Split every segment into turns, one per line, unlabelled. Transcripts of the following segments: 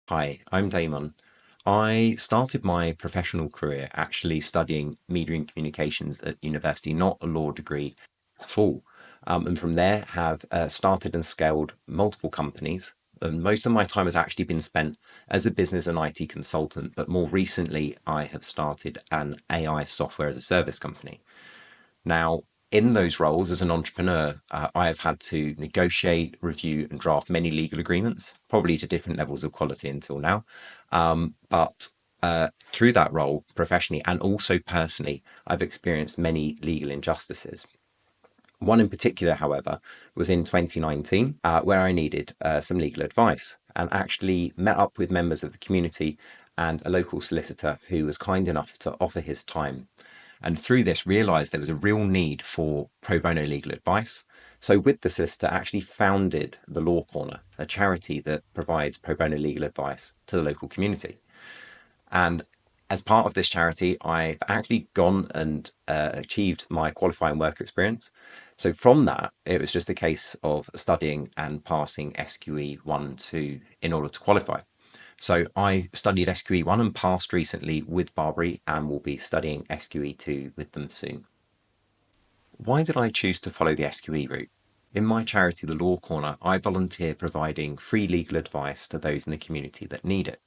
Hi, I'm Damon. I started my professional career actually studying media and communications at university, not a law degree at all. And from there have started and scaled multiple companies. And most of my time has actually been spent as a business and IT consultant, but more recently I have started an AI software as a service company. Now, in those roles as an entrepreneur, I have had to negotiate, review, and draft many legal agreements, probably to different levels of quality until now. But through that role, professionally and also personally, I've experienced many legal injustices. One in particular, however, was in 2019, where I needed some legal advice and actually met up with members of the community and a local solicitor who was kind enough to offer his time. And through this, realized there was a real need for pro bono legal advice. So, with the solicitor, actually founded the Law Corner, a charity that provides pro bono legal advice to the local community. And as part of this charity, I've actually gone and achieved my qualifying work experience. So from that, it was just a case of studying and passing SQE 1 2 in order to qualify. So I studied SQE 1 and passed recently with BARBRI and will be studying SQE 2 with them soon. Why did I choose to follow the SQE route? In my charity, the Law Corner, I volunteer providing free legal advice to those in the community that need it.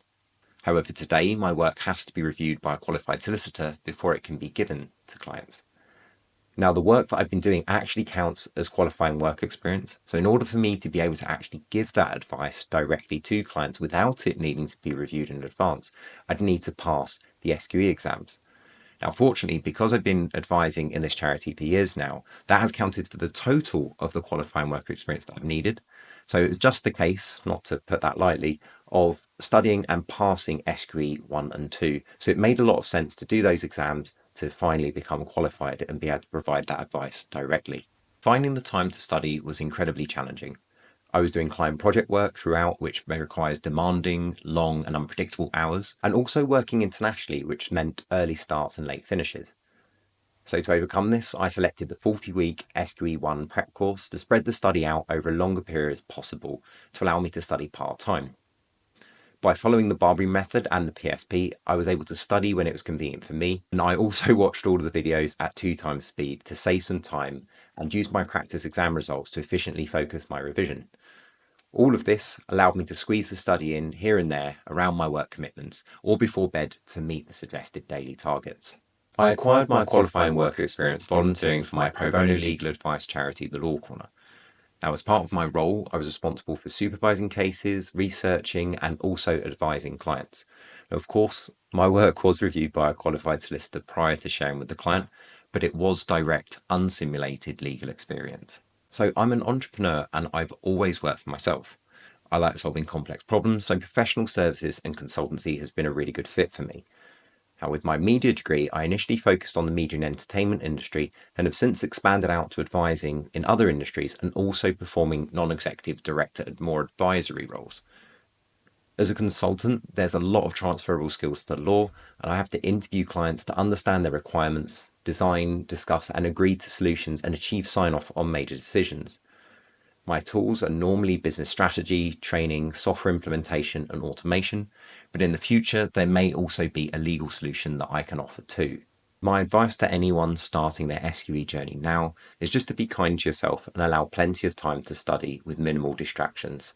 However, today my work has to be reviewed by a qualified solicitor before it can be given to clients. Now, the work that I've been doing actually counts as qualifying work experience. So in order for me to be able to actually give that advice directly to clients without it needing to be reviewed in advance, I'd need to pass the SQE exams. Now, fortunately, because I've been advising in this charity for years now, that has counted for the total of the qualifying work experience that I've needed. So it's just the case, not to put that lightly, of studying and passing SQE 1 and 2. So it made a lot of sense to do those exams to finally become qualified and be able to provide that advice directly. Finding the time to study was incredibly challenging. I was doing client project work throughout, which requires demanding, long, and unpredictable hours, and also working internationally, which meant early starts and late finishes. So, to overcome this, I selected the 40-week SQE1 prep course to spread the study out over a longer period as possible to allow me to study part time. By following the BARBRI method and the PSP, I was able to study when it was convenient for me, and I also watched all of the videos at 2 times speed to save some time and use my practice exam results to efficiently focus my revision. All of this allowed me to squeeze the study in here and there around my work commitments or before bed to meet the suggested daily targets. I acquired my qualifying work experience volunteering for my pro bono legal advice charity, the Law Corner. Now, as part of my role, I was responsible for supervising cases, researching, and also advising clients. Now, of course, my work was reviewed by a qualified solicitor prior to sharing with the client, but it was direct, unsimulated legal experience. So I'm an entrepreneur and I've always worked for myself. I like solving complex problems, so professional services and consultancy has been a really good fit for me. Now, with my media degree, I initially focused on the media and entertainment industry and have since expanded out to advising in other industries and also performing non-executive director and more advisory roles. As a consultant, there's a lot of transferable skills to law, and I have to interview clients to understand their requirements, design, discuss, and agree to solutions and achieve sign off on major decisions. My tools are normally business strategy, training, software implementation, and automation, but in the future, there may also be a legal solution that I can offer too. My advice to anyone starting their SQE journey now is just to be kind to yourself and allow plenty of time to study with minimal distractions.